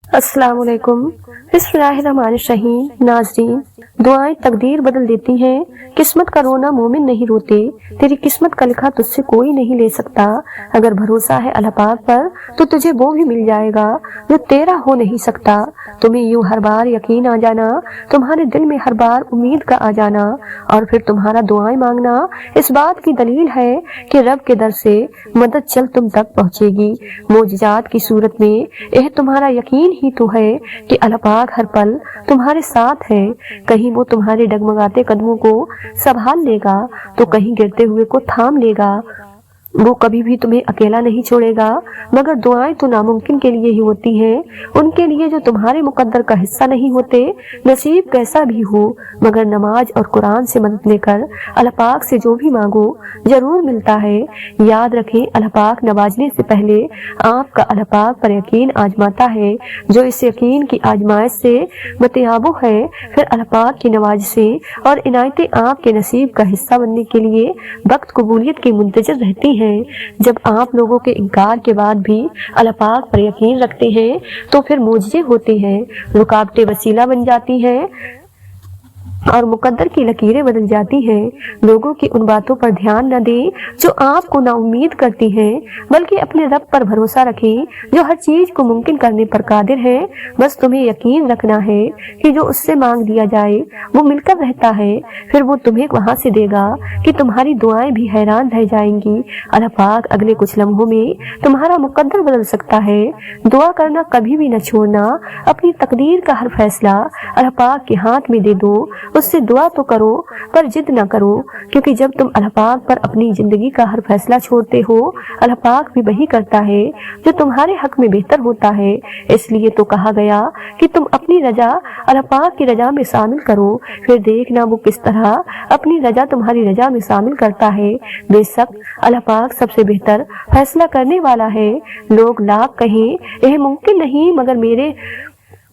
अस्सलाम वालेकुम। बिस्मिल्लाहिर्रहमानिर्रहीम। नाज़रीन, दुआएं तकदीर बदल देती हैं। किस्मत का रोना मोमिन नहीं रोते। तेरी किस्मत का लिखा तुझसे कोई नहीं ले सकता। अगर भरोसा है अल्लाह पाक पर तो तुझे वो भी मिल जाएगा जो तेरा हो नहीं सकता। तुम्हें यूं हर बार यकीन आ जाना, तुम्हारे दिल में हर बार उम्मीद का आ जाना और फिर तुम्हारा दुआएं मांगना इस बात की दलील है कि रब के दर से मदद जल्द तुम तक पहुंचेगी। मोजिजात की सूरत में यह तुम्हारा यकीन ही तो है कि अल्लाह पाक हर पल तुम्हारे साथ है। कहीं वो तुम्हारे डगमगाते कदमों को संभाल लेगा तो कहीं गिरते हुए को थाम लेगा। वो कभी भी तुम्हें अकेला नहीं छोड़ेगा। मगर दुआएं तो नामुमकिन के लिए ही होती हैं, उनके लिए जो तुम्हारे मुकद्दर का हिस्सा नहीं होते। नसीब कैसा भी हो, मगर नमाज और कुरान से मदद लेकर अल्लाह पाक से जो भी मांगो जरूर मिलता है। याद रखें, अल्लाह पाक नवाजने से पहले आपका अल्लाह पाक पर यकीन आजमाता है। जो इस यकीन की आजमाइश से मतियाबो है, फिर अल्लाह पाक की नवाजिशें और इनायतें आपके नसीब का हिस्सा बनने के लिए वक्त कबूलियत की मुंतजर रहती हैं। जब आप लोगों के इनकार के बाद भी अल्लाह पाक पर यकीन रखते हैं तो फिर मोजज़े होते हैं, रुकावटें वसीला बन जाती हैं और मुकद्दर की लकीरें बदल जाती हैं। लोगों की उन बातों पर ध्यान न दें जो आपको नाउम्मीद करती हैं, बल्कि अपने रब पर भरोसा रखें जो हर चीज को मुमकिन करने पर कादिर है। बस तुम्हें यकीन रखना है कि जो उससे मांग दिया जाए वो मिलकर रहता है, फिर वो तुम्हें वहां से देगा कि तुम्हारी दुआएं भी हैरान रह जाएंगी। अल्लाह पाक अगले कुछ लम्हों में तुम्हारा मुकद्दर बदल सकता है। दुआ करना कभी भी न छोड़ना। अपनी तकदीर का हर फैसला अल्लाह पाक के हाथ में दे दो। उससे दुआ तो करो पर जिद ना करो, क्योंकि जब तुम अल्लाह पाक पर अपनी जिंदगी का हर फैसला छोड़ते हो, अल्लाह पाक भी वही करता है जो तुम्हारे हक में बेहतर होता है। इसलिए तो कहा गया कि तुम अपनी रजा अल्लाह पाक की रजा में शामिल करो, फिर देखना वो किस तरह अपनी रजा तुम्हारी रजा में शामिल करता है। बेशक अल्लाह पाक सबसे बेहतर फैसला करने वाला है। लोग लाख कहें यह मुमकिन नहीं,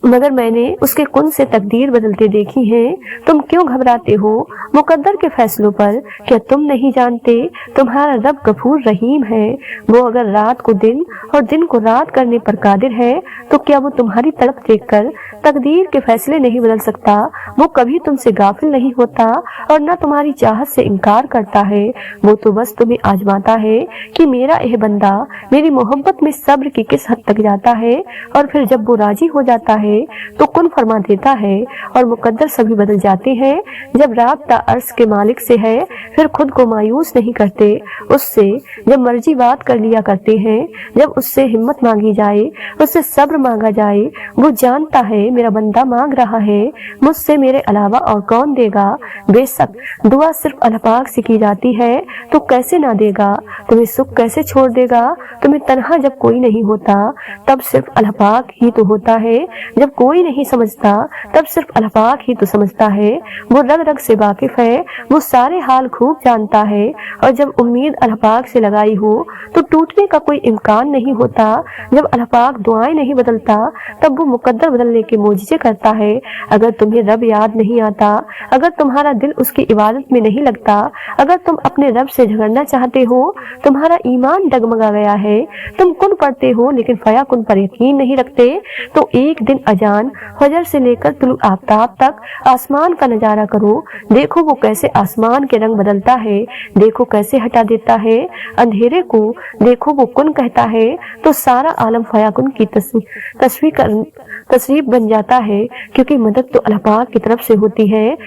मगर मैंने उसके कुन से तकदीर बदलते देखी है। तुम क्यों घबराते हो मुकद्दर के फैसलों पर? क्या तुम नहीं जानते तुम्हारा रब गफूर रहीम है? वो अगर रात को दिन और दिन को रात करने पर कादिर है तो क्या वो तुम्हारी तड़प देखकर तकदीर के फैसले नहीं बदल सकता? वो कभी तुमसे गाफिल नहीं होता और न तुम्हारी चाहत से इनकार करता है। वो तो बस तुम्हें आजमाता है कि मेरा यह बंदा मेरी मोहब्बत में सब्र की किस हद तक जाता है, और फिर जब वो राजी हो जाता है तो कुन फरमा देता है और मुकद्दर सभी बदल जाते हैं। जब राब्ता अर्श के मालिक से है फिर खुद को मायूस नहीं करते। उससे जब मर्जी बात कर लिया करते हैं। जब उससे हिम्मत मांगी जाए, उससे सब्र मांगा जाए। वो जानता है मेरा बंदा मांग रहा है, मुझसे मेरे अलावा और कौन देगा। बेशक दुआ सिर्फ अल्लाह पाक से की जाती है तो कैसे ना देगा। तुम्हें सुख कैसे छोड़ देगा? तुम्हें तन्हा जब कोई नहीं होता तब सिर्फ अल्लाह पाक ही तो होता है। जब कोई नहीं समझता तब सिर्फ अल्लाह पाक ही तो समझता है। वो रग रग से वाकिफ है, वो सारे हाल खूब जानता है। और जब उम्मीद अल्लाह पाक से लगाई हो तो टूटने का कोई इम्कान नहीं होता। जब अल्लाह पाक दुआएं नहीं बदलता तब वो मुकद्दर बदलने के मोजिज़े करता है। अगर तुम्हें रब याद नहीं आता, अगर तुम्हारा दिल उसकी इबादत में नहीं लगता, अगर तुम अपने रब से झगड़ना चाहते हो, तुम्हारा ईमान डगमगा गया है, तुम कुन पढ़ते हो लेकिन फया कुन पर यकीन नहीं रखते, तो एक दिन अजान फजर से लेकर तुलु आफ्ताब तक आसमान का नजारा करो। देखो वो कैसे आसमान के रंग बदलता है, देखो कैसे हटा देता है अंधेरे को, देखो वो कुन कहता है तो सारा आलम फयाकुन की तस्वीर बन जाता है। क्योंकि मदद तो अल्लाह पाक की तरफ से होती है।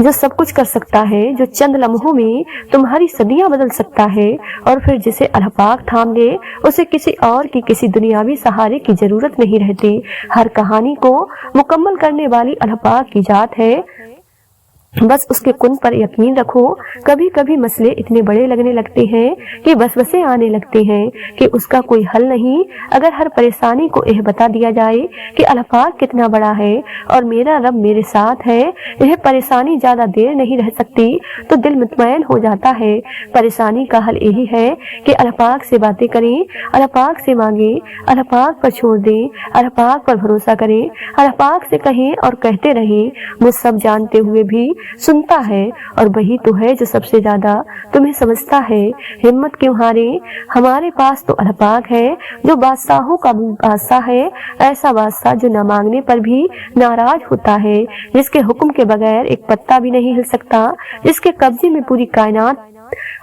जो सब कुछ कर सकता है, जो चंद लम्हों में तुम्हारी सदियां बदल सकता है, और फिर जिसे अल्लाह पाक थाम ले उसे किसी और की किसी दुनियावी सहारे की जरूरत नहीं रहती। हर कहानी को मुकम्मल करने वाली अल्लाह पाक की जात है। बस उसके कुन पर यकीन रखो। कभी कभी मसले इतने बड़े लगने लगते हैं कि वसवसे आने लगते हैं कि उसका कोई हल नहीं। अगर हर परेशानी को यह बता दिया जाए कि अल्लाह पाक कितना बड़ा है और मेरा रब मेरे साथ है, यह परेशानी ज्यादा देर नहीं रह सकती तो दिल मुतमईन हो जाता है। परेशानी का हल यही है कि अल्लाह पाक से बातें करें, अल्लाह पाक से मांगे, अल्लाह पाक पर छोड़ दें, अल्लाह पाक पर भरोसा करें, अल्लाह पाक से कहें और कहते रहें। वो सब जानते हुए भी सुनता है और वही तो है जो सबसे ज्यादा तुम्हें समझता है। हिम्मत क्यों हारे, हमारे पास तो अल्लाह पाक है जो बादशाहों का बादशाह है, ऐसा बादशाह जो न मांगने पर भी नाराज होता है, जिसके हुक्म के बगैर एक पत्ता भी नहीं हिल सकता, जिसके कब्जे में पूरी कायनात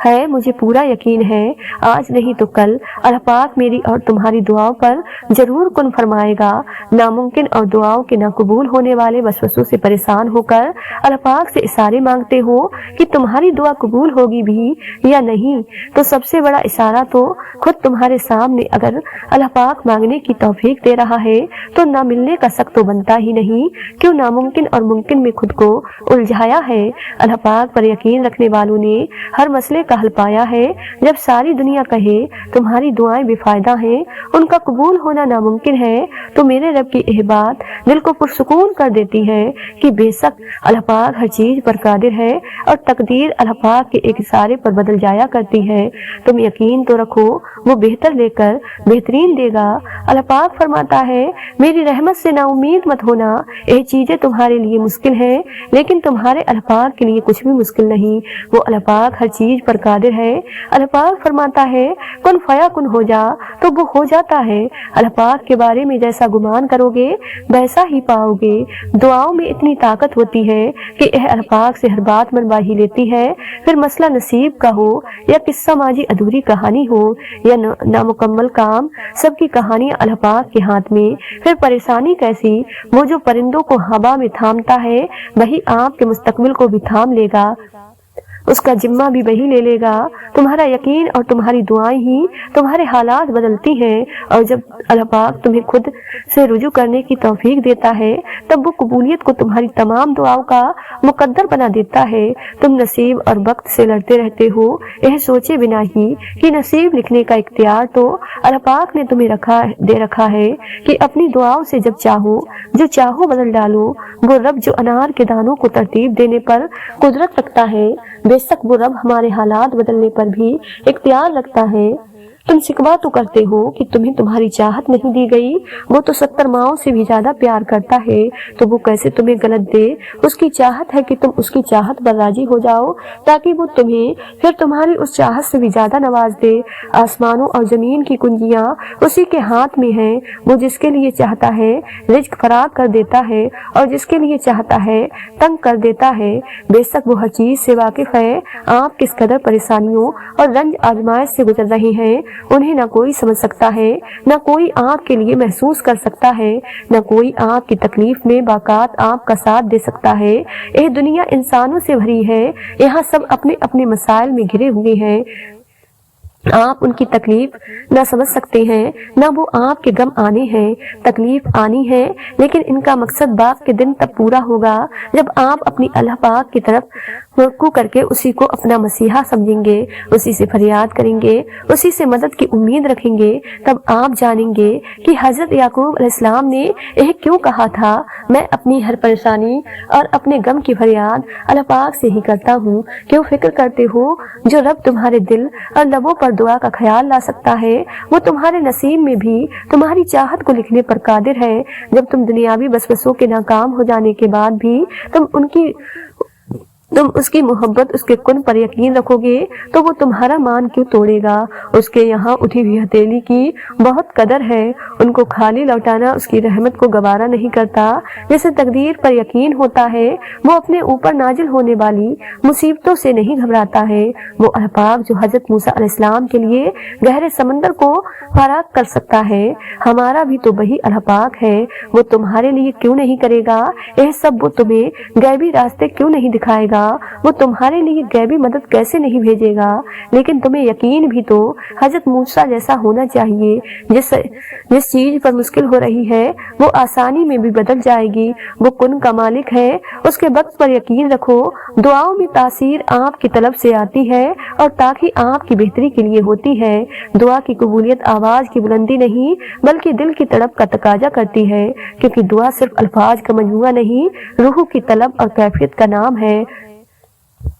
है। मुझे पूरा यकीन है आज नहीं तो कल अल्लाह पाक मेरी और तुम्हारी दुआओं पर जरूर कुन फरमाएगा। नामुमकिन और दुआओं के ना कबूल होने वाले वसवसों से परेशान होकर अल्लाह पाक से इशारे मांगते हो कि तुम्हारी दुआ कबूल होगी भी या नहीं, तो सबसे बड़ा इशारा तो खुद तुम्हारे सामने अगर अल्लाह पाक मांगने की तौफीक दे रहा है तो ना मिलने का शक तो बनता ही नहीं। क्यों नामुमकिन और मुमकिन में खुद को उलझाया है। अल्लाह पाक पर यकीन रखने वालों ने हर मसले का हल पाया है। जब सारी दुनिया कहे तुम्हारी दुआएं बेफायदा हैं, उनका कबूल होना नामुमकिन है, तो मेरे रब की यह बात दिल को पुरसुकून कर देती है कि बेशक अल्लाह पाक हर चीज पर कादिर है और तकदीर अल्लाह पाक के एक इशारे पर बदल जाया करती है। तुम यकीन तो रखो वो बेहतर लेकर बेहतरीन देगा। अल्लाह पाक फरमाता है मेरी रहमत से ना उम्मीद मत होना, ये चीजें तुम्हारे लिए मुश्किल है लेकिन तुम्हारे अल्लाह पाक के लिए कुछ भी मुश्किल नहीं। वो अल्लाह पाक हर चीज पर कादिर है। अल्लाह पाक फरमाता है कुन फया कुन हो जा, तो वो हो जाता है। अल्लाह पाक के बारे में जैसा गुमान करोगे वैसा ही पाओगे। दुआओं में इतनी ताकत होती है कि अल्लाह पाक से हर बात मनवा ही लेती है। फिर मसला नसीब का हो या किस्सा माजी अधूरी कहानी हो या नामुकम्मल काम, सबकी कहानी अल्लाह पाक के हाथ में। फिर परेशानी कैसी, वो जो परिंदों को हवा में थामता है वही आपके मुस्तकबिल को भी थाम लेगा, उसका जिम्मा भी वही ले लेगा। तुम्हारा यकीन और तुम्हारी दुआएं ही तुम्हारे हालात बदलती हैं, और जब अल्लाह पाक तुम्हें खुद से रुजू करने की तौफीक देता है तब वो कबूलियत को तुम्हारी तमाम दुआओं का मुकद्दर बना देता है। तुम नसीब और वक्त से लड़ते रहते हो यह सोचे बिना ही कि नसीब लिखने का इख्तियार तो अल्लाह पाक ने तुम्हें दे रखा है कि अपनी दुआओं से जब चाहो जो चाहो बदल डालो। वो रब जो अनार के दानों को तरतीब देने पर कुदरत रखता है, बेशक वो रब हमारे हालात बदलने पर भी इख्तियार रखता है। तुम शिकवा तो करते हो कि तुम्हें तुम्हारी चाहत नहीं दी गई, वो तो 70 माओं से भी ज्यादा प्यार करता है, तो वो कैसे तुम्हें गलत दे। उसकी चाहत है कि तुम उसकी चाहत पर राजी हो जाओ ताकि वो तुम्हें फिर तुम्हारी उस चाहत से भी ज्यादा नवाज दे। आसमानों और जमीन की कुंजियां उसी के हाथ में है। वो जिसके लिए चाहता है रिज्क फराग कर देता है और जिसके लिए चाहता है तंग कर देता है। बेशक वो हर चीज से वाकिफ है। आप किस कदर परेशानियों और रंज आजमाइश से गुजर रहे हैं उन्हें न कोई समझ सकता है, न कोई आपके लिए महसूस कर सकता है, न कोई आपकी तकलीफ में बाकात आपका साथ दे सकता है। यह दुनिया इंसानों से भरी है, यहाँ सब अपने अपने मसाइल में घिरे हुए हैं। आप उनकी तकलीफ न समझ सकते हैं, न वो आपके गम आने हैं। तकलीफ आनी है लेकिन इनका मकसद बाप के दिन तब पूरा होगा जब आप अपनी अल्लाह पाक की तरफ रुकू करके उसी को अपना मसीहा समझेंगे, उसी से फरियाद करेंगे, उसी से मदद की उम्मीद रखेंगे। तब आप जानेंगे कि हजरत याकूब अलैहिस्सलाम ने यह क्यों कहा था, मैं अपनी हर परेशानी और अपने गम की फरियाद अल्लाह पाक से ही करता हूँ। क्यों फिक्र करते हो, जो रब तुम्हारे दिल और लबों पर दुआ का ख्याल ला सकता है वो तुम्हारे नसीब में भी तुम्हारी चाहत को लिखने पर कादिर है। जब तुम दुनियावी वसवसों के नाकाम हो जाने के बाद भी तुम उसकी मोहब्बत उसके कुन पर यकीन रखोगे तो वो तुम्हारा मान क्यों तोड़ेगा। उसके यहाँ उठी हुई हथेली की बहुत कदर है, उनको खाली लौटाना उसकी रहमत को गवारा नहीं करता। जैसे तकदीर पर यकीन होता है वो अपने ऊपर नाजिल होने वाली मुसीबतों से नहीं घबराता है। वो अल्लाह पाक जो हजरत मूसा अलैहिस्सलाम के लिए गहरे समंदर को फराग कर सकता है, हमारा भी तो वही अल्लाह पाक है। वो तुम्हारे लिए क्यों नहीं करेगा यह सब, वो तुम्हें गैबी रास्ते क्यों नहीं दिखाएगा, वो तुम्हारे लिए गैबी मदद कैसे नहीं भेजेगा। लेकिन तुम्हें यकीन भी तो हजरत मूसा जैसा होना चाहिए, जिस चीज पर मुश्किल हो रही है वो आसानी में भी बदल जाएगी। वो कुन का मालिक है, उसके वक्त पर यकीन रखो। दुआओं में तासीर आपकी तलब से आती है और ताकि आपकी बेहतरी के लिए होती है। दुआ की कबूलियत आवाज की बुलंदी नहीं बल्कि दिल की तड़प का तकाजा करती है, क्योंकि दुआ सिर्फ अल्फाज का मजमुआ नहीं, रूह की तलब और कैफियत का नाम है।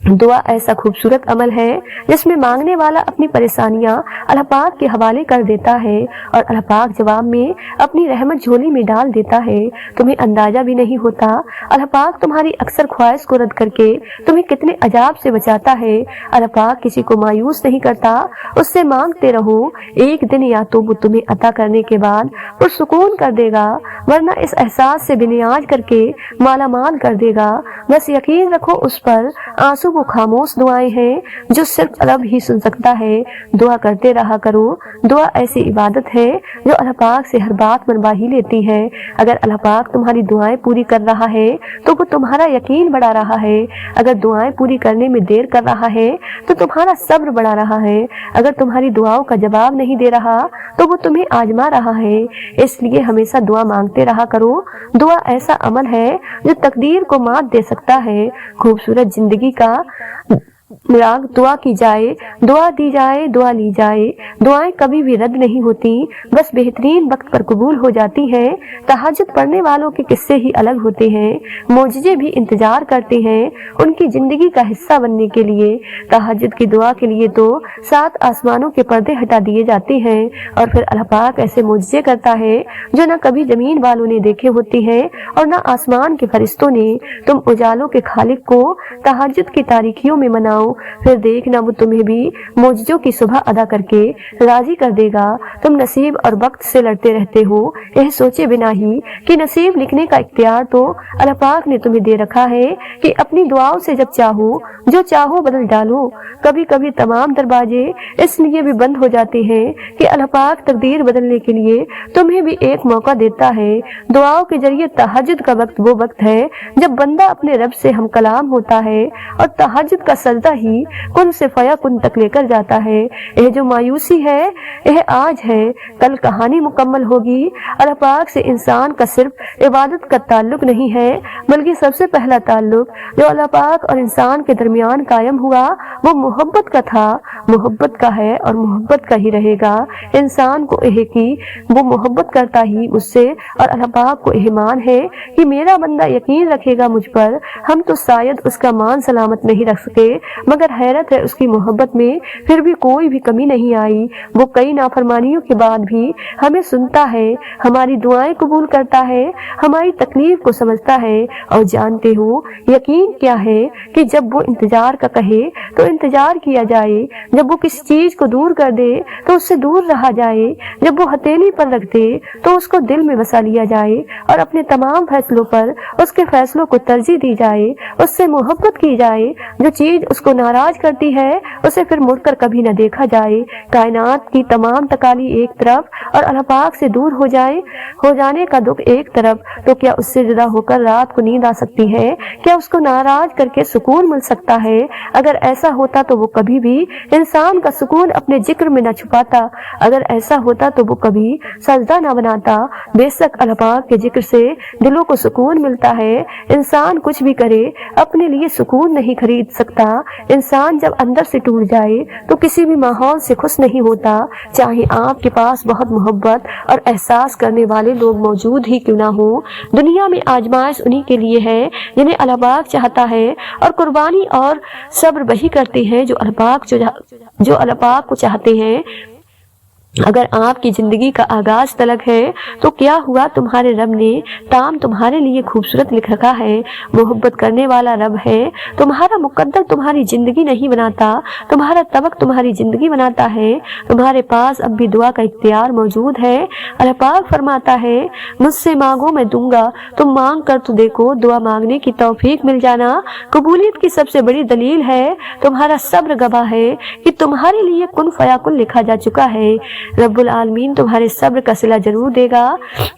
दुआ ऐसा खूबसूरत अमल है जिसमें मांगने वाला अपनी परेशानियां अल्लाह पाक के हवाले कर देता है और अल्लाह पाक जवाब में अपनी रहमत झोली में डाल देता है। तुम्हें अंदाजा भी नहीं होता अल्लाह पाक तुम्हारी अक्सर ख्वाहिश को रद्द करके तुम्हें कितने अजाब से बचाता है। अल्लाह पाक किसी को मायूस नहीं करता, उससे मांगते रहो, एक दिन या तो वो तुम्हें अता करने के बाद पुरसुकून कर देगा, वरना इस एहसास से बिनियाज करके माला माल कर देगा। बस यकीन रखो उस पर, आंसू वो खामोश दुआएं हैं जो सिर्फ रब ही सुन सकता है। दुआ करते रहा करो। दुआ ऐसी इबादत है जो अल्लाह पाक से हर बात मनवा ही लेती है। अगर अल्लाह पाक तुम्हारी दुआएं पूरी कर रहा है तो वो तुम्हारा यकीन बढ़ा रहा है। अगर दुआएं पूरी करने में देर कर रहा है तो तुम्हारा सब्र बढ़ा रहा है। अगर तुम्हारी दुआओं का जवाब नहीं दे रहा तो वो तुम्हें आजमा रहा है। इसलिए हमेशा दुआ मांगते रहा करो। दुआ ऐसा अमल है जो तकदीर को मात दे सकता है। खूबसूरत जिंदगी का राग दुआ की जाए, दुआ दी जाए, दुआ ली जाए। दुआएं कभी भी रद्द नहीं होती, बस बेहतरीन वक्त पर कबूल हो जाती हैं। तहज्जुद पढ़ने वालों के किस्से ही अलग होते हैं। मोजज़े भी इंतजार करते हैं उनकी जिंदगी का हिस्सा बनने के लिए। तहज्जुद की दुआ के लिए तो 7 आसमानों के पर्दे हटा दिए जाते हैं और फिर अल्लाह पाक ऐसे मोजज़े करता है जो न कभी जमीन वालों ने देखे होते हैं और न आसमान के फरिश्तों ने। तुम उजालों के खालिक को तहज्जुद की तारीखियों में मनाओ, फिर देखना वो तुम्हें भी मोजज़ों की सुबह अदा करके राजी कर देगा। तुम नसीब और वक्त से लड़ते रहते हो, यह सोचे बिना ही कि नसीब लिखने का इख्तियार तो अल्लाह पाक ने तुम्हें दे रखा है कि अपनी दुआओं से जब चाहो जो चाहो बदल डालो। कभी कभी तमाम दरवाजे इसलिए भी बंद हो जाते हैं कि अल्लाह पाक तकदीर बदलने के लिए तुम्हें भी एक मौका देता है। दुआओं के जरिए तहज्जुद का वक्त वो वक्त है जब बंदा अपने रब से हम कलाम होता है और तहज्जुद का सजदा ही कुन से फयाकुन तक लेकर जाता है। यह जो मायूसी है यह आज है, कल कहानी मुकम्मल होगी। अल्लाह पाक से इंसान का सिर्फ इबादत का ताल्लुक नहीं है, बल्कि सबसे पहला ताल्लुक जो अल्लाह पाक और इंसान के दरमियान कायम हुआ वो मोहब्बत का था, मोहब्बत का है और मोहब्बत का ही रहेगा। इंसान को यह कि वो मोहब्बत करता ही मुझसे और अल्लाह पाक को ईमान है कि मेरा बंदा यकीन रखेगा मुझ पर, हम तो शायद उसका मान सलामत नहीं रख सके, मगर हैरत है उसकी मोहब्बत में फिर भी कोई भी कमी नहीं आई। वो कई नाफरमानियों के बाद भी हमें सुनता है, हमारी दुआएं कबूल करता है, हमारी तकलीफ को समझता है। और जानते हो यकीन क्या है कि जब वो इंतजार का कहे तो इंतजार किया जाए, जब वो किसी चीज को दूर कर दे तो उससे दूर रहा जाए, जब वो हथेली पर रख दे तो उसको दिल में बसा लिया जाए और अपने तमाम फैसलों पर उसके फैसलों को तरजीह दी जाए, उससे मोहब्बत की जाए। जो चीज उसको नाराज करती है उसे फिर मुड़कर कभी न देखा जाए। कायनात की तमाम तकाली एक तरफ और अल्लाह पाक से दूर हो जाने का दुख एक तरफ, तो क्या उससे जुदा होकर रात को नींद आ सकती है? क्या उसको नाराज करके सुकून मिल सकता है? अगर ऐसा होता तो वो कभी भी इंसान का सुकून अपने जिक्र में न छुपाता, अगर ऐसा होता तो वो कभी सजदा न बनाता। बेशक अल्लाह पाक के जिक्र से दिलों को सुकून मिलता है। इंसान कुछ भी करे अपने लिए सुकून नहीं खरीद सकता। इंसान जब अंदर से टूट जाए तो किसी भी माहौल से खुश नहीं होता, चाहे आपके पास बहुत मोहब्बत और एहसास करने वाले लोग मौजूद ही क्यों ना हो। दुनिया में आजमाइश उन्हीं के लिए है जिन्हें अल्लाह पाक चाहता है, और कुर्बानी और सब्र वही करते हैं जो अल्लाह पाक को चाहते हैं। अगर आपकी जिंदगी का आगाज तलक है तो क्या हुआ, तुम्हारे रब ने ताम तुम्हारे लिए खूबसूरत लिख रखा है। मोहब्बत करने वाला रब है। तुम्हारा मुकद्दर तुम्हारी जिंदगी नहीं बनाता, तुम्हारा तबक तुम्हारी जिंदगी बनाता है। तुम्हारे पास अब भी दुआ का इख्तियार मौजूद है। अल्लाह पाक फरमाता है, मुझसे मांगो मैं दूंगा, तुम मांग कर तो देखो, दुआ मांगने की तौफीक मिल जाना कबूलियत की सबसे बड़ी दलील है। तुम्हारा सब्र गवाह है कि तुम्हारे लिए कुन फयाकुन लिखा जा चुका है। रब्बुल आलमीन तुम्हारे सब्र का सिला जरूर देगा।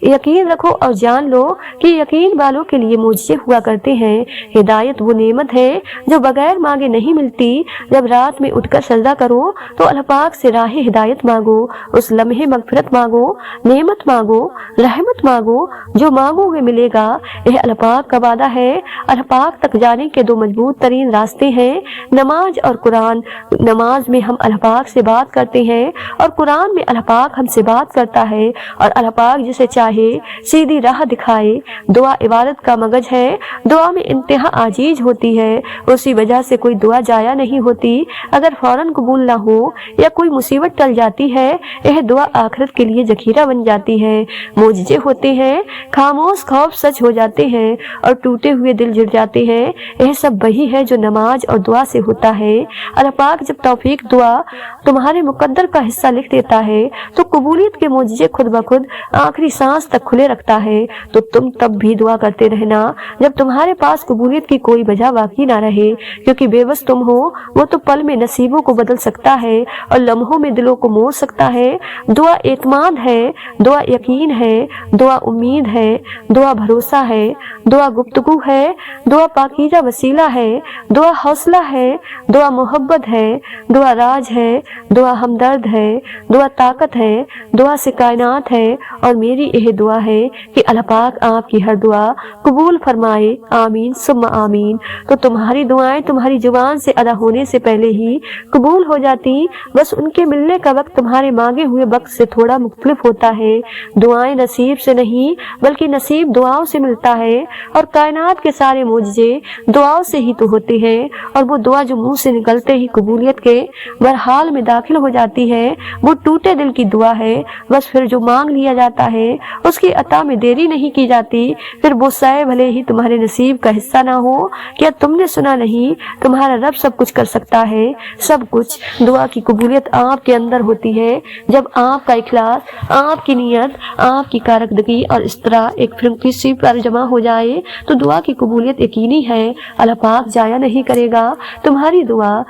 यकीन रखो और जान लो कि यकीन वालों के लिए मुझसे हुआ करते हैं। हिदायत वो नेमत है जो बगैर मांगे नहीं मिलती। जब रात में उठकर सजदा करो तो अल्लाह पाक से राह हिदायत मांगो, उस लम्हे मगफिरत मांगो, नेमत मांगो, रहमत मांगो। जो मांगोगे मिलेगा, यह अल्लाह पाक का वादा है। अल्लाह पाक तक जाने के 2 मजबूत तरीन रास्ते हैं, नमाज और कुरान। नमाज में हम अल्लाह पाक से बात करते हैं और कुरान में में अल्लाह पाक हमसे बात करता है और अल्लाह पाक जिसे चाहे सीधी राह दिखाए। दुआ इबादत का मगज है, दुआ में इंतहा आजीज होती है, उसी वजह से कोई दुआ जाया नहीं होती। अगर फौरन कबूल ना हो या कोई मुसीबत टल जाती है, यह दुआ आखिरत के लिए जखीरा बन जाती है। मोजज़े होते हैं, खामोश खौफ सच हो जाते हैं और टूटे हुए दिल जुड़ जाते हैं। यह सब वही है जो नमाज और दुआ से होता है। अल्लाह पाक जब तौफीक दुआ तुम्हारे मुकद्दर का हिस्सा लिख देता है तो कबूलियत के मोजज़े खुद ब खुद आखिरी सांस तक खुले रखता है। तो तुम तब भी दुआ करते रहना जब तुम्हारे पास कबूलियत की कोई वजह बाकी ना रहे, क्योंकि बेबस तुम हो वो तो पल में नसीबों को बदल सकता है और लम्हों में दिलों को मोड़ सकता है। दुआ एतमाद है, दुआ यकीन है, दुआ उम्मीद है, दुआ भरोसा है, दुआ गुफ्तगू है, दुआ पाकीज़ा वसीला है, दुआ हौसला है, दुआ मोहब्बत है, दुआ राज है, दुआ हमदर्द है, दुआ ताकत है, दुआ से कायनात है। और मेरी यह दुआ है कि अल्लाह पाक आपकी हर दुआ कबूल फरमाए। आमीन सुम्मा आमीन। तो तुम्हारी दुआएं तुम्हारी जुबान से अदा होने से पहले ही कबूल हो जाती, बस उनके मिलने का वक्त तुम्हारे मांगे हुए वक्त से थोड़ा मुख्तलिफ होता है। दुआएं नसीब से नहीं बल्कि नसीब दुआओं से मिलता है और कायनात के सारे मोजज़े दुआओं से ही तो होते हैं। और वो दुआ जो मुंह से निकलते ही कबूलियत के बरहाल में दाखिल हो जाती है, वो टूटे दिल की दुआ है। बस फिर जो मांग लिया जाता है उसकी अता में देरी नहीं की जाती। फिर वो साए भले ही तुम्हारे नसीब का हिस्सा ना हो। क्या तुमने सुना नहीं, तुम्हारा रब सब कुछ कर सकता है, सब कुछ। दुआ की कबूलियत आपके अंदर होती है जब आपका इखलास, आपकी नीयत, आपकी कारकर्दगी और इस तरह एक फ्रीक्वेंसी पर जमा हो जाए तो दुआ की कबूलियत यकीनी है। अल्लाह पाक जाया नहीं करेगा तुम्हारी दुआ।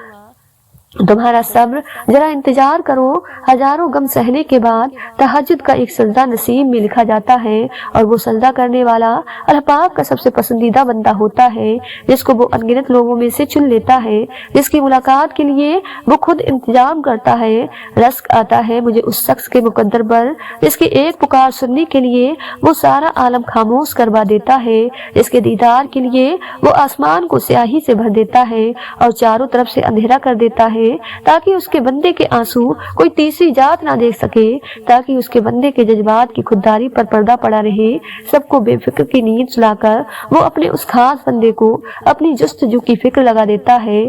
तुम्हारा सब्र, जरा इंतजार करो। हजारों गम सहने के बाद तहज्जुद का एक सजदा नसीब में लिखा जाता है और वो सजदा करने वाला अल्लाह पाक का सबसे पसंदीदा बंदा होता है, जिसको वो अनगिनत लोगों में से चुन लेता है, जिसकी मुलाकात के लिए वो खुद इंतजाम करता है। रज़्क आता है मुझे उस शख्स के मुकद्दर पर जिसकी एक पुकार सुनने के लिए वो सारा आलम खामोश करवा देता है, जिसके दीदार के लिए वो आसमान को स्याही से भर देता है और चारों तरफ से अंधेरा कर देता है, ताकि उसके बंदे के आंसू कोई तीसरी जात ना देख सके, ताकि उसके बंदे के जज्बात की खुददारी पर पर्दा पड़ा रहे। सबको बेफिक्र की नींद सुलाकर वो अपने उस खास बंदे को अपनी जुस्तजू की फिक्र लगा देता है।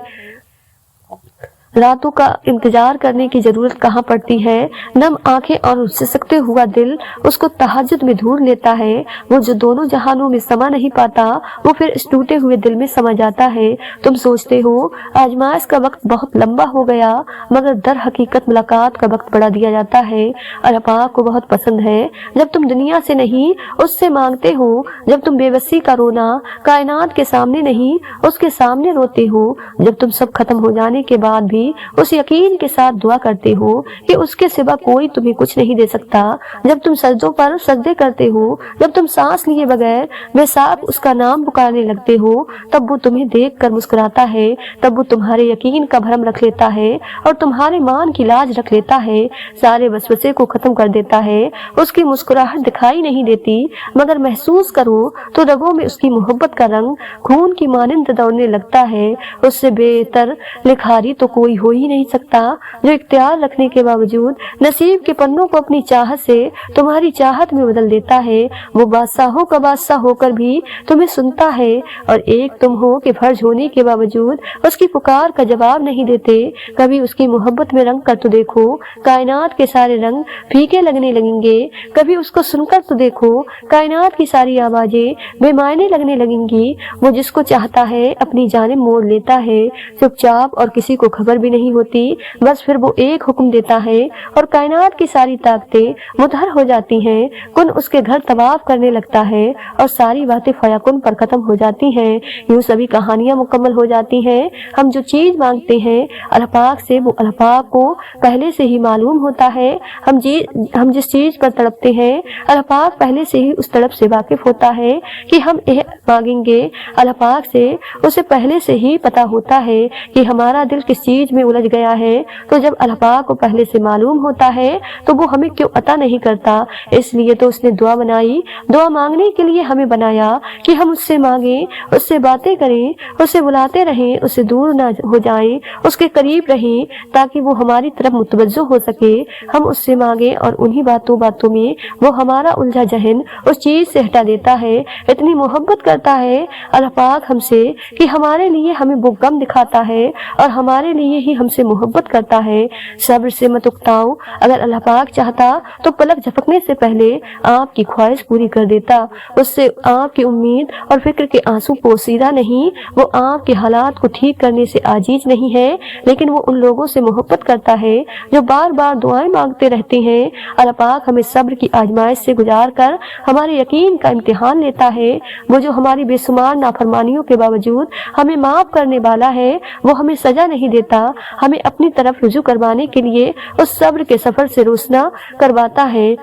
रातों का इंतजार करने की जरूरत कहाँ पड़ती है। नम आंखें और सिसकते हुआ दिल उसको तहज्जुद में ढूंढ लेता है। वो जो दोनों जहानों में समा नहीं पाता, वो फिर इस टूटे हुए दिल में समा जाता है। तुम सोचते हो आजमाइश का वक्त बहुत लंबा हो गया, मगर दर हकीकत मुलाकात का वक्त बढ़ा दिया जाता है। अल्लाह पाक को बहुत पसंद है जब तुम दुनिया से नहीं उससे मांगते हो, जब तुम बेबसी का रोना कायनात के सामने नहीं उसके सामने रोते हो, जब तुम सब खत्म हो जाने के बाद भी उस यकीन के साथ दुआ करते हो कि उसके सिवा कोई तुम्हें कुछ नहीं दे सकता, जब तुम सजदों पर सजदे करते हो, जब तुम सांस लिए बगैर बेसाब उसका नाम पुकारने लगते हो, तब वो तुम्हें देखकर मुस्कुराता है, तब वो तुम्हारे यकीन का भरम रख लेता है और तुम्हारे मान की लाज रख लेता है, सारे वसवसे को खत्म कर देता है। उसकी मुस्कुराहट दिखाई नहीं देती, मगर महसूस करो तो रगों में उसकी मोहब्बत का रंग खून की मानिंद दौड़ने लगता है। उससे बेहतर लिखारी तो कोई हो ही नहीं सकता, जो इख्तियार रखने के बावजूद नसीब के पन्नों को अपनी चाहत से तुम्हारी चाहत में बदल देता है। वो बादशाहों का बादशाह होकर भी तुम्हें सुनता है और एक तुम हो के फर्ज होने के बावजूद उसकी पुकार का जवाब नहीं देते। कभी उसकी मोहब्बत में रंग कर तो देखो, कायनात के सारे रंग फीके लगने लगेंगे। कभी उसको सुनकर तो देखो, कायनात की सारी आवाजें बेमायने लगने लगेंगी। वो जिसको चाहता है अपनी जानिब मोड़ लेता है, चुपचाप, और किसी को खबर भी नहीं होती। बस फिर वो एक हुक्म देता है और कायनात की सारी ताकतें मुतहर हो जाती हैं। कुन उसके घर तवाफ करने लगता है और सारी बातें फयाकुन पर खत्म हो जाती हैं। यूं सभी कहानियां मुकम्मल हो जाती हैं। हम जो चीज मांगते हैं अल्लाह पाक से, वो अल्लाह पाक को पहले से ही मालूम होता है। हम जिस चीज पर तड़पते हैं अल्लाह पाक पहले से ही उस तड़प से वाकिफ होता है कि हम यह मांगेंगे। अल्लाह पाक से उसे पहले से ही पता होता है कि हमारा दिल किस चीज बीच में उलझ गया है, तो जब अल्लाह पाक को पहले से मालूम होता है तो वो हमें क्यों अता नहीं करता। इसलिए तो उसने दुआ बनाई, दुआ मांगने के लिए हमें बनाया कि हम उससे मांगे, उससे बातें करें, उसे बुलाते रहें, उससे दूर ना हो जाएं, उसके करीब रहें ताकि वो हमारी तरफ मुतवज्जो हो सके। हम उससे मांगे और उन्हीं बातों में वो हमारा उलझा जहन उस चीज से हटा देता है। इतनी मोहब्बत करता है अल्लाह पाक हमसे कि हमारे लिए हमें वो गम दिखाता है और हमारे लिए ही हमसे मोहब्बत करता है। सब्र से मत उकताओ, अगर अल्लाह पाक चाहता तो पलक झपकने से पहले आपकी ख्वाहिश पूरी कर देता। उससे आपकी उम्मीद और फिक्र के आंसू पोसीदा नहीं, वो आपके हालात को ठीक करने से आजीज नहीं है, लेकिन वो उन लोगों से मोहब्बत करता है जो बार बार दुआएं मांगते रहते हैं। अल्लाह पाक हमें सब्र की आजमाइश से गुजार कर हमारे यकीन का इम्तिहान लेता है। वो जो हमारी बेशुमार नाफरमानियों के बावजूद हमें माफ करने वाला है, वो हमें सजा नहीं देता, हमें अपनी तरफ रुजू करवाने के लिए उस सब्र के सफर से रोशना करवाता है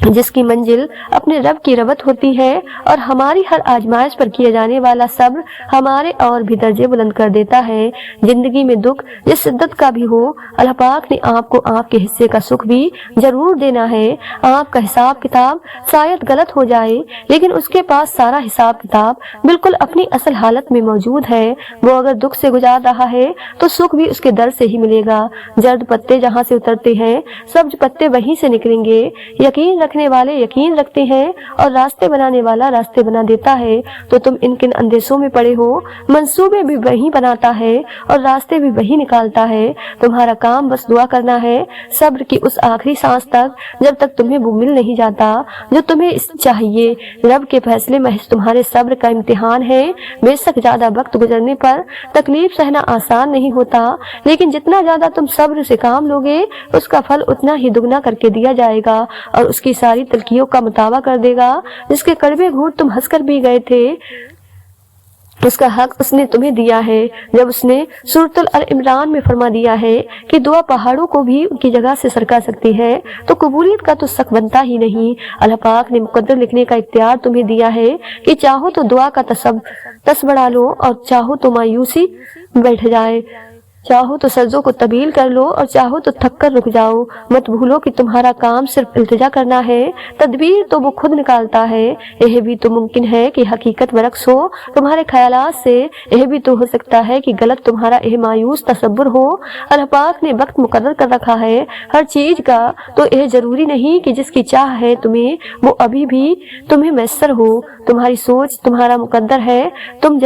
जिसकी मंजिल अपने रब की रबत होती है। और हमारी हर आजमाइश पर किया जाने वाला सब्र हमारे और भी दर्जे बुलंद कर देता है। जिंदगी में दुख जिस शिद्दत का भी हो, अल्लाह पाक ने आपको आपके हिस्से का सुख भी जरूर देना है। आपका हिसाब किताब शायद गलत हो जाए, लेकिन उसके पास सारा हिसाब किताब बिल्कुल अपनी असल हालत में मौजूद है। वो अगर दुख से गुजार रहा है तो सुख भी उसके दर से ही मिलेगा। जर्द पत्ते जहाँ से उतरते हैं, सब्ज पत्ते वहीं से निकलेंगे। यकीन रखने वाले यकीन रखते हैं और रास्ते बनाने वाला रास्ते बना देता है। तो तुम इन किन अंदेशों में पड़े हो, मंसूबे भी वही बनाता है और रास्ते भी वही निकालता है। तुम्हारा काम बस दुआ करना है, सब्र की उस आखिरी सांस तक, जब तक तुम्हें वो मिल नहीं जाता जो तुम्हें चाहिए। रब के फैसले महज तुम्हारे सब्र का इम्तिहान है। बेशक ज्यादा वक्त गुजरने पर तकलीफ सहना आसान नहीं होता, लेकिन जितना ज्यादा तुम सब्र से काम लोगे उसका फल उतना ही दुगना करके दिया जाएगा और उसकी सारी तलखियों का मुताबा कर देगा। जिसके कड़वे घूंट तुम हंसकर पी गए थे, उसका हक उसने तुम्हें दिया है। जब उसने सूरतुल अल इमरान में फरमा दिया है कि दुआ पहाड़ों को भी उनकी जगह से सरका सकती है, तो कबूलियत का तो शक बनता ही नहीं। अल्लाह पाक ने मुकद्दर लिखने का इख्तियार तुम्हें दिया है कि चाहो तो दुआ का तस बढ़ा लो और चाहो तो मायूसी बैठ जाए, चाहो तो सज्जों को तबील कर लो और चाहो तो थक कर रुक जाओ। मत भूलो कि तुम्हारा काम सिर्फ इल्तिजा करना है, तदबीर तो वो खुद निकालता है। यह भी तो मुमकिन है कि हकीकत बरक्स हो तुम्हारे ख्यालात से, यह भी तो हो सकता है कि गलत तुम्हारा यह मायूस तसव्वुर हो। अल्लाह पाक ने वक्त मुकर्रर कर रखा है हर चीज का, तो यह जरूरी नहीं कि जिसकी चाह है तुम्हें वो अभी भी तुम्हें मैसर हो। तुम्हारी सोच तुम्हारा मुकद्दर है, तुम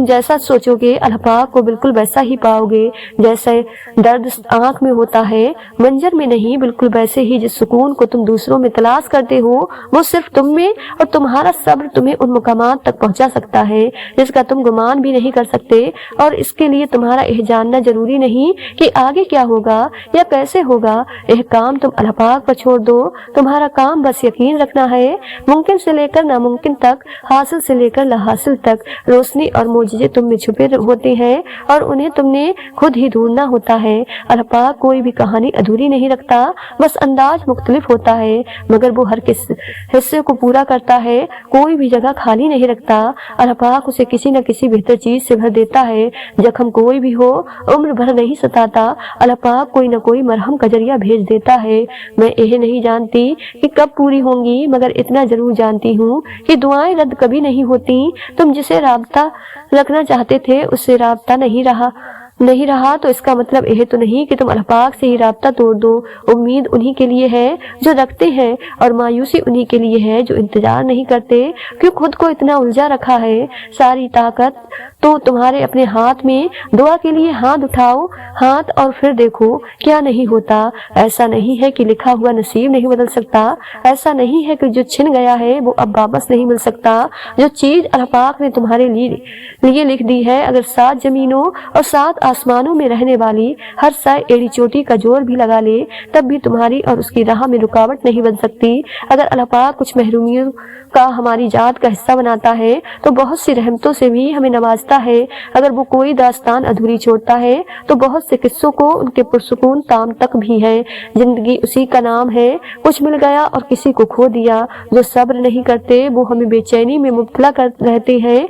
जैसा सोचोगे अल्लाह पाक को बिल्कुल वैसा ही पाओगे। जैसे दर्द आंख में होता है, मंजर में नहीं, बिल्कुल वैसे ही जिस सुकून को तुम दूसरों में तलाश करते हो वो सिर्फ तुम में और तुम्हारा सब्र तुम्हें उन मुकामात तक पहुंचा सकता है जिसका तुम गुमान भी नहीं कर सकते। और इसके लिए तुम्हारा यह जानना जरूरी नहीं कि आगे क्या होगा या कैसे होगा। यह काम तुम अल्लाह पाक पर छोड़ दो। तुम्हारा काम बस यकीन रखना है। मुमकिन से लेकर नामुमकिन तक, हासिल से लेकर लाहासिल तक रोशनी और मोजिजे तुम में छुपे होते हैं और उन्हें तुमने खुद ही ढूंढना होता है। अल्लाह पाक कोई भी कहानी अधूरी नहीं रखता, बस अंदाज मुख्तलिफ होता है, मगर वो हर हिस्से को पूरा करता है, कोई भी जगह खाली नहीं रखता। अल्लाह पाक उसे किसी न किसी बेहतर चीज से भर देता है। जख्म कोई भी हो उम्र भर नहीं सताता, अल्लाह पाक कोई न कोई मरहम का जरिया भेज देता है। मैं यह नहीं जानती कि कब पूरी होंगी, मगर इतना जरूर जानती हूँ कि दुआएं रद्द कभी नहीं होती। तुम जिसे राब्ता रखना चाहते थे उससे राब्ता नहीं रहा तो इसका मतलब यह तो नहीं कि तुम अल्लाह पाक से ही राब्ता तोड़ दो। उम्मीद उन्हीं के लिए है जो रखते हैं और मायूसी उन्हीं के लिए है जो इंतजार नहीं करते। क्यों खुद को इतना उलझा रखा है? सारी ताकत तो तुम्हारे अपने हाथ में। दुआ के लिए हाथ उठाओ हाथ और फिर देखो क्या नहीं होता। ऐसा नहीं है कि लिखा हुआ नसीब नहीं बदल सकता, ऐसा नहीं है कि जो छिन गया है वो अब वापस नहीं मिल सकता। जो चीज अल्लाह पाक ने तुम्हारे लिए लिख दी है, अगर 7 जमीनों और 7 आसमानों में रहने वाली हर साय एड़ी चोटी का जोर भी लगा ले, तब भी तुम्हारी और उसकी राह में रुकावट नहीं बन सकती। अगर अल्लाह पाक कुछ महरूमियों का हमारी जात का हिस्सा बनाता है तो बहुत सी रहमतों से भी हमें नवाजता है। अगर वो कोई दास्तान अधूरी छोड़ता है तो बहुत से किस्सों को उनके पुरसुकून ताम तक भी है। जिंदगी उसी का नाम है, कुछ मिल गया और किसी को खो दिया। जो सब्र नहीं करते वो हमें बेचैनी में मुब्तला कर रहते हैं।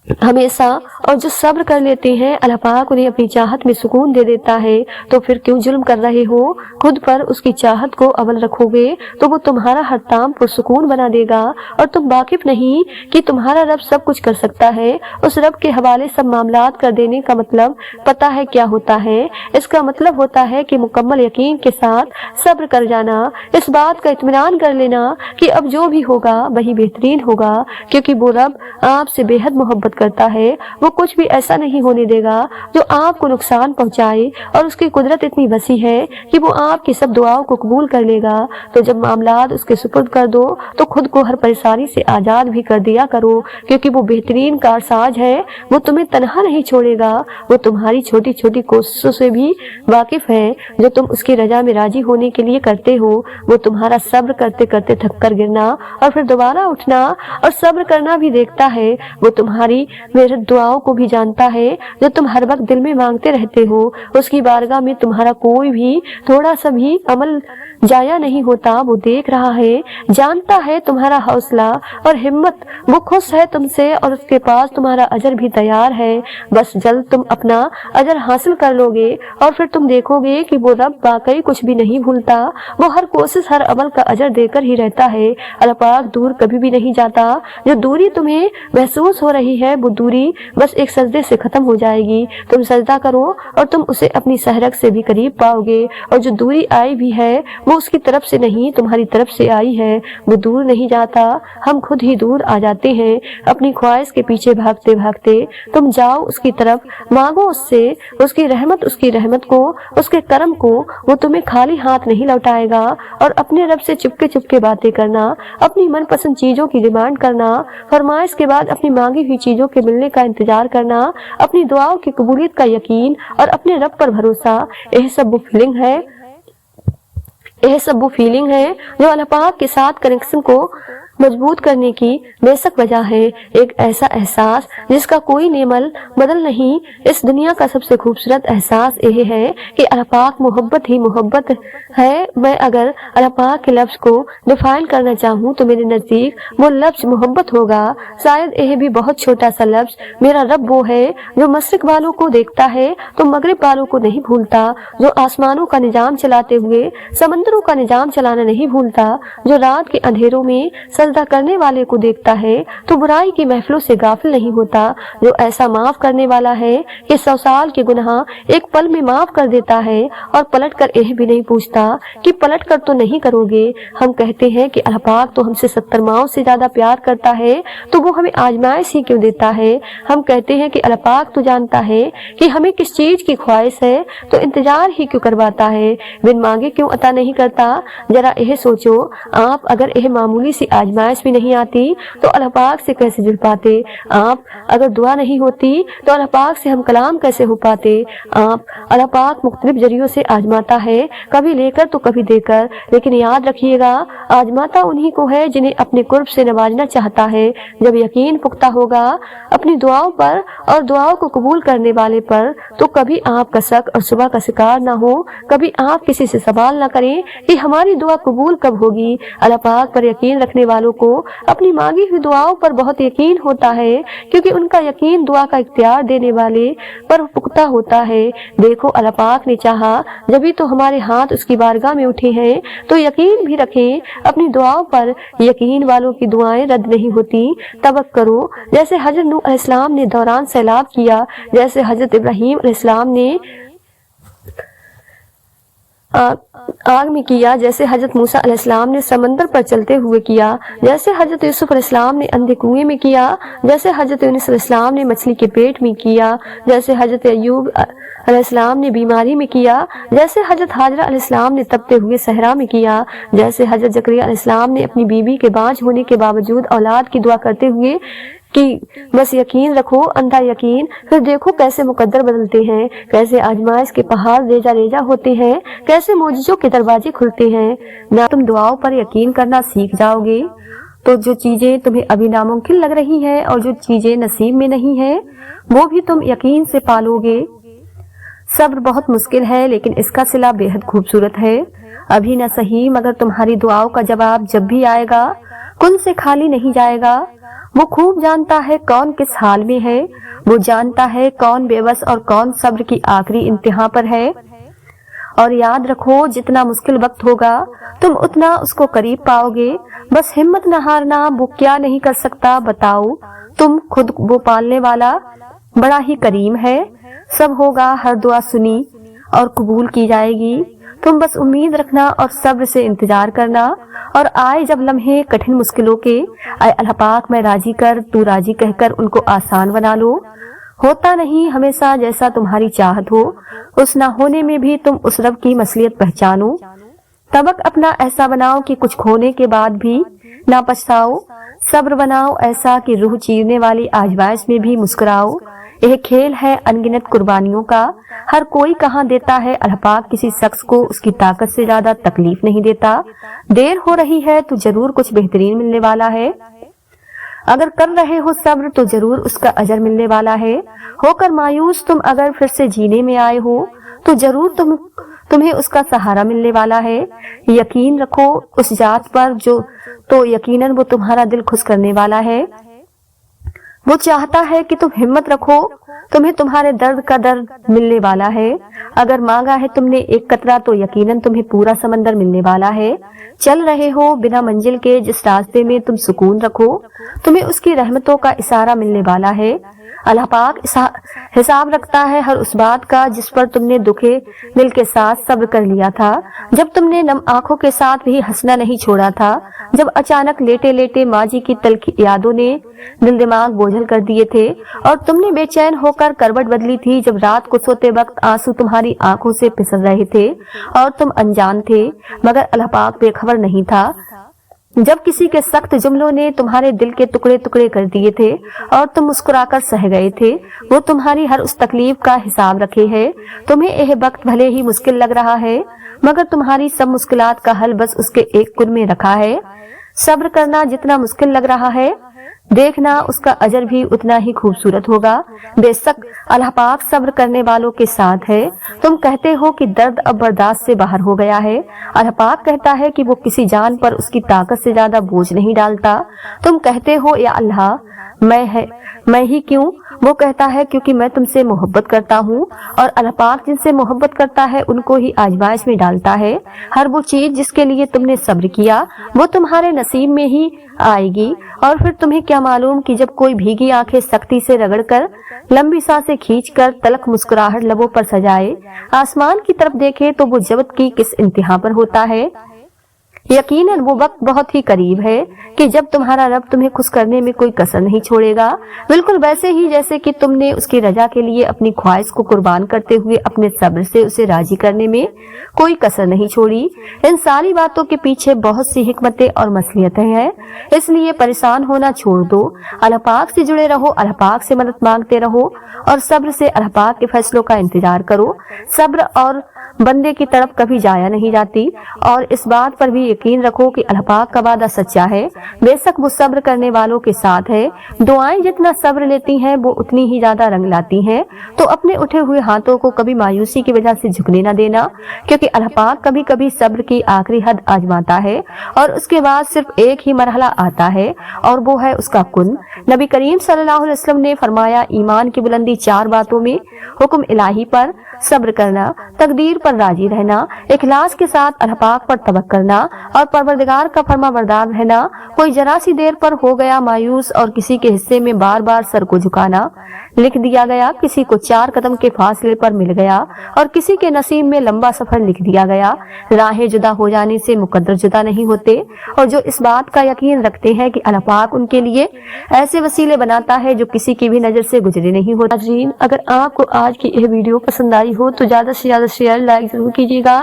हमेशा और जो सब्र कर लेते हैं अल्लाह पाक उन्हें अपनी चाहत में सुकून दे देता है। तो फिर क्यों जुल्म कर रहे हो? खुद पर उसकी चाहत को अव्वल रखोगे तो वो तुम्हारा हर ताम पुरसुकून बना देगा। और तुम वाकिफ नहीं कि तुम्हारा रब सब कुछ कर सकता है। उस रब के हवाले सब मामलात कर देने का मतलब पता है क्या होता है? इसका मतलब होता है कि मुकम्मल यकीन के साथ सब्र कर जाना, इस बात का इत्मीनान कर लेना कि अब जो भी होगा वही बेहतरीन होगा, क्योंकि वो रब आपसे बेहद मोहब्बत करता है। वो कुछ भी ऐसा नहीं होने देगा जो आपको नुकसान पहुंचाए, और उसकी कुदरत इतनी वसी है कि वो आपकी सब दुआओं को कबूल कर लेगा। तो जब मामलात उसके सुपुर्द कर दो तो खुद को हर परेशानी से आजाद भी कर दिया करो, क्योंकि वो बेहतरीन कारसाज है। वो तुम्हें तन्हा नहीं छोड़ेगा। वो तुम्हारी छोटी छोटी कोशिशों से भी वाकिफ है जो तुम उसकी रजा में राजी होने के लिए करते हो। वो तुम्हारा सब्र करते करते थक कर गिरना और फिर दोबारा उठना और सब्र करना भी देखता है। वो तुम्हारी मेरे दुआओं को भी जानता है जो तुम हर वक्त दिल में मांगते रहते हो। उसकी बारगाह में तुम्हारा कोई भी थोड़ा सा भी अमल जाया नहीं होता। वो देख रहा है, जानता है तुम्हारा हौसला और हिम्मत। वो खुश है तुमसे और उसके पास तुम्हारा अजर भी तैयार है। बस जल्द तुम अपना अजर हासिल कर लोगे और फिर तुम देखोगे कि वो रब वाकई कुछ भी नहीं भूलता। वो हर कोशिश हर अमल का अजर देकर ही रहता है। अल्लाह पाक दूर कभी भी नहीं जाता। जो दूरी तुम्हें महसूस हो रही है वो दूरी बस एक सजदे से खत्म हो जाएगी। तुम सजदा करो और तुम उसे अपनी सहरक से भी करीब पाओगे। और जो दूरी आई भी है वो उसकी तरफ से नहीं तुम्हारी तरफ से आई है। वो दूर नहीं जाता, हम खुद ही दूर आ जाते हैं अपनी ख्वाहिश के पीछे भागते भागते। तुम जाओ उसकी तरफ, मांगो उससे उसकी रहमत को, उसके करम को। वो तुम्हें खाली हाथ नहीं लौटाएगा। और अपने रब से चुपके चुपके बातें करना, अपनी मनपसंद चीजों की डिमांड करना, फरमाइश के बाद अपनी मांगी हुई चीजों के मिलने का इंतजार करना, अपनी दुआओं की कबूलियत का यकीन और अपने रब पर भरोसा, यह सब वो फीलिंग है जो अल्लाह पाक के साथ कनेक्शन को मजबूत करने की बेशक वजह है। एक ऐसा एहसास जिसका कोई नेमल बदल नहीं। इस दुनिया का सबसे खूबसूरत एहसास यह है कि अल्लाह पाक मोहब्बत ही मोहब्बत है। मैं अगर अल्लाह पाक के लफ्ज को डिफाइन करना चाहूँ तो मेरे नजदीक वो लफ्ज मोहब्बत होगा। शायद यह भी बहुत छोटा सा लफ्ज। मेरा रब वो है जो मशरिक वालों को देखता है तो मगरिब वालों को नहीं भूलता, जो आसमानों का निजाम चलाते हुए समंदरों का निजाम चलाना नहीं भूलता, जो रात के अंधेरों में सजदा करने वाले को देखता है तो बुराई की महफिलों से गाफिल नहीं होता, जो ऐसा माफ करने वाला है कि 100 साल के गुनाह एक पल में माफ कर देता है और पलट कर यह भी नहीं पूछता कि पलट कर तो नहीं करोगे। हम कहते हैं कि अल्लाह पाक तो हमसे 70 माओं से ज्यादा प्यार करता है तो वो हमें आजमाइश ही क्यों देता है। हम कहते हैं कि अल्लाह पाक तो जानता है कि हमें किस चीज की ख्वाहिश है तो इंतजार ही क्यों करवाता है, बिन मांगे क्यों अता नहीं करता। जरा यह सोचो, आप अगर यह मामूली सी आजमाइश भी नहीं आती तो अल्लाह पाक से कैसे जुड़ पाते। आप अगर दुआ नहीं होती तो अल्लाह पाक से हम कलाम कैसे हो पाते। आप अल्लाह पाक मुख्तलिफ जरियों से आजमाता है, कभी लेकर तो कभी देकर, लेकिन याद रखिएगा आजमाता उन्हीं को है जिन्हें अपने कुर्ब से नवाजना चाहता है। जब यकीन पुख्ता होगा अपनी दुआओं पर और दुआओं को कबूल करने वाले पर तो कभी आप कसक और सुबह का शिकार ना हो। कभी आप किसी से सवाल ना करें कि हमारी दुआ कबूल कब होगी। अल्लाह पाक पर यकीन रखने वालों को अपनी मांगी हुई दुआओं पर बहुत यकीन होता है, क्योंकि उनका यकीन दुआ का इख्तियार देने वाले पर पुख्ता होता है। देखो अल्लाह पाक ने चाहा जब तो हमारे हाथ उसकी बारगाह में उठे हैं, तो यकीन भी रखें अपनी दुआओं पर। यकीन वालों की दुआएं रद्द नहीं होती। तवक्कुल करो जैसे हजरत नूह अलैहिस्सलाम ने दौरान सैलाब किया, जैसे हजरत इब्राहीम अलैहिस्सलाम ने आग में किया, जैसे हजरत मूसा अलैहिस्सलाम ने समंदर पर चलते हुए किया, जैसे हजरत यूसुफ अलैहिस्सलाम ने अंधे कुएं में किया, जैसे हजरत यूनुस अलैहिस्सलाम ने मछली के पेट में किया, जैसे हजरत अय्यूब अलैहिस्सलाम ने बीमारी में किया, जैसे हजरत हाजरा अलैहिस्सलाम ने तपते हुए सहरा में किया, जैसे हजरत जकरिया अलैहिस्सलाम ने अपनी बीवी के बांझ होने के बावजूद औलाद की दुआ करते हुए कि बस यकीन रखो, अंधा यकीन। फिर देखो कैसे मुकद्दर बदलते हैं, कैसे आजमाइश के पहाड़ रेजा रेजा होते हैं, कैसे मोजिज़ों के दरवाजे खुलते हैं। ना तुम दुआओं पर यकीन करना सीख जाओगे तो जो चीजें तुम्हें अभी नामुमकिन लग रही है और जो चीजें नसीब में नहीं है वो भी तुम यकीन से पालोगे। सब्र बहुत मुश्किल है लेकिन इसका सिला बेहद खूबसूरत है। अभी न सही मगर तुम्हारी दुआओं का जवाब जब भी आएगा कुल से खाली नहीं जाएगा। وہ خوب جانتا ہے کون کس حال میں ہے، وہ جانتا ہے کون بے بس اور کون صبر کی آخری انتہا پر ہے۔ اور یاد رکھو جتنا مشکل وقت ہوگا تم اتنا اس کو قریب پاؤ گے۔ بس ہمت نہ ہارنا، وہ کیا نہیں کر سکتا بتاؤ، تم خود وہ پالنے والا بڑا ہی کریم ہے۔ سب ہوگا، ہر دعا سنی اور قبول کی جائے گی۔ تم بس امید رکھنا اور صبر سے انتظار کرنا، اور آئے جب لمحے کٹھن مشکلوں کے، اے اللہ پاک میں راضی کر، تو راضی کہہ کر ان کو آسان بنا لو۔ ہوتا نہیں ہمیشہ جیسا تمہاری چاہت ہو، اس نہ ہونے میں بھی تم اس رب کی مصلحت پہچانو۔ طبق اپنا ایسا بناؤ کہ کچھ کھونے کے بعد بھی نہ پچھتاؤ۔ صبر بناؤ ایسا کہ روح چیرنے والی آزمائش میں بھی مسکراؤ۔ یہ کھیل ہے انگنت قربانیوں کا، ہر کوئی کہاں دیتا ہے، اللہ پاک کسی شخص کو اس کی طاقت سے زیادہ تکلیف نہیں دیتا۔ دیر ہو رہی ہے تو ضرور کچھ بہترین ملنے والا ہے، اگر کر رہے ہو صبر تو ضرور اس کا اجر ملنے والا ہے۔ ہو کر مایوس تم اگر پھر سے جینے میں آئے ہو تو ضرور تمہیں اس کا سہارا ملنے والا ہے۔ یقین رکھو اس ذات پر جو تو یقیناً وہ تمہارا دل خوش کرنے والا ہے۔ وہ چاہتا ہے کہ تم ہمت رکھو، تمہیں تمہارے درد کا درد ملنے والا ہے۔ اگر مانگا ہے تم نے ایک قطرہ تو یقیناً تمہیں پورا سمندر ملنے والا ہے۔ چل رہے ہو بنا منزل کے جس راستے میں تم سکون رکھو، تمہیں اس کی رحمتوں کا اشارہ ملنے والا ہے۔ اللہ پاک حساب رکھتا ہے ہر اس بات کا جس پر تم نے دکھے دل کے ساتھ صبر کر لیا تھا، جب تم نے نم آنکھوں کے ساتھ بھی ہنسنا نہیں چھوڑا تھا، جب اچانک لیٹے لیٹے ماضی کی تلخ یادوں نے دل دماغ بوجھل کر دیے تھے اور تم نے بے چین ہو کر کروٹ بدلی تھی، جب رات کو سوتے وقت آنسو تمہاری آنکھوں سے پھسل رہے تھے اور تم انجان تھے مگر اللہ پاک بے خبر نہیں تھا، جب کسی کے سخت جملوں نے تمہارے دل کے ٹکڑے ٹکڑے کر دیے تھے اور تم مسکرا کر سہ گئے تھے، وہ تمہاری ہر اس تکلیف کا حساب رکھے ہے۔ تمہیں یہ وقت بھلے ہی مشکل لگ رہا ہے مگر تمہاری سب مشکلات کا حل بس اس کے ایک کن میں رکھا ہے۔ صبر کرنا جتنا مشکل لگ رہا ہے، دیکھنا اس کا اجر بھی اتنا ہی خوبصورت ہوگا۔ بے شک اللہ پاک صبر کرنے والوں کے ساتھ ہے۔ تم کہتے ہو کہ درد اب برداشت سے باہر ہو گیا ہے، اللہ پاک کہتا ہے کہ وہ کسی جان پر اس کی طاقت سے زیادہ بوجھ نہیں ڈالتا۔ تم کہتے ہو یا اللہ میں ہی کیوں، وہ کہتا ہے کیونکہ میں تم سے محبت کرتا ہوں، اور اللہ پاک جن سے محبت کرتا ہے ان کو ہی آزمائش میں ڈالتا ہے۔ ہر وہ چیز جس کے لیے تم نے صبر کیا وہ تمہارے نصیب میں ہی آئے گی، اور پھر تمہیں کیا معلوم کہ جب کوئی بھیگی آنکھیں سختی سے رگڑ کر، لمبی سانسیں کھینچ کر، تلخ مسکراہٹ لبوں پر سجائے آسمان کی طرف دیکھے تو وہ جبت کی کس انتہا پر ہوتا ہے۔ یقیناً وہ وقت بہت ہی قریب ہے کہ جب تمہارا رب تمہیں خوش کرنے میں کوئی کسر نہیں چھوڑے گا، بالکل ویسے ہی جیسے کہ تم نے اس کی رضا کے لیے اپنی خواہش کو قربان کرتے ہوئے اپنے صبر سے اسے راضی کرنے میں کوئی کسر نہیں چھوڑی۔ ان ساری باتوں کے پیچھے بہت سی حکمتیں اور مصلحتیں ہیں، اس لیے پریشان ہونا چھوڑ دو، اللہ پاک سے جڑے رہو، اللہ پاک سے مدد مانگتے رہو اور صبر سے اللہ پاک کے فیصلوں کا انتظار کرو۔ صبر اور بندے کی طرف کبھی جایا نہیں جاتی، اور اس بات پر بھی یقین رکھو کہ اللہ پاک کا وعدہ سچا ہے، بے شک وہ صبر کرنے والوں کے ساتھ ہے۔ دعائیں جتنا صبر لیتی ہیں وہ اتنی ہی زیادہ رنگ لاتی ہیں، تو اپنے اٹھے ہوئے ہاتھوں کو کبھی مایوسی کی وجہ سے جھکنے نہ دینا، کیونکہ اللہ پاک کبھی کبھی صبر کی آخری حد آزماتا ہے اور اس کے بعد صرف ایک ہی مرحلہ آتا ہے اور وہ ہے اس کا کن۔ نبی کریم صلی اللہ علیہ وسلم نے فرمایا، ایمان کی بلندی 4 باتوں میں: حکم الہی پر صبر کرنا، تقدیر پر راضی رہنا، اخلاص کے ساتھ اللہ پاک پر توکل کرنا اور پروردگار کا فرما بردار رہنا۔ کوئی ذرا سی دیر پر ہو گیا مایوس اور کسی کے حصے میں بار بار سر کو جھکانا لکھ دیا گیا، کسی کو 4 قدم کے فاصلے پر مل گیا اور کسی کے نصیب میں لمبا سفر لکھ دیا گیا۔ راہیں جدا ہو جانے سے مقدر جدا نہیں ہوتے، اور جو اس بات کا یقین رکھتے ہیں کہ اللہ پاک ان کے لیے ایسے وسیلے بناتا ہے جو کسی کی بھی نظر سے گزرے نہیں ہوتا۔ ناظرین، اگر آپ کو آج کی یہ ویڈیو پسند آئی ہو تو زیادہ سے زیادہ شیئر لائک ضرور کیجیے گا،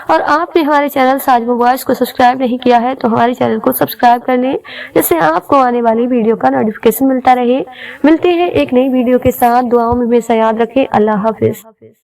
اور آپ نے ہمارے چینل ساجمہ وائس کو سبسکرائب نہیں کیا ہے تو ہمارے چینل کو سبسکرائب کر لیں، جس سے آپ کو آنے والی ویڈیو کا نوٹیفیکیشن ملتا رہے۔ ملتے ہیں ایک نئی ویڈیو کے ساتھ، دعاؤں میں ہمیشہ یاد رکھیں۔ اللہ حافظ۔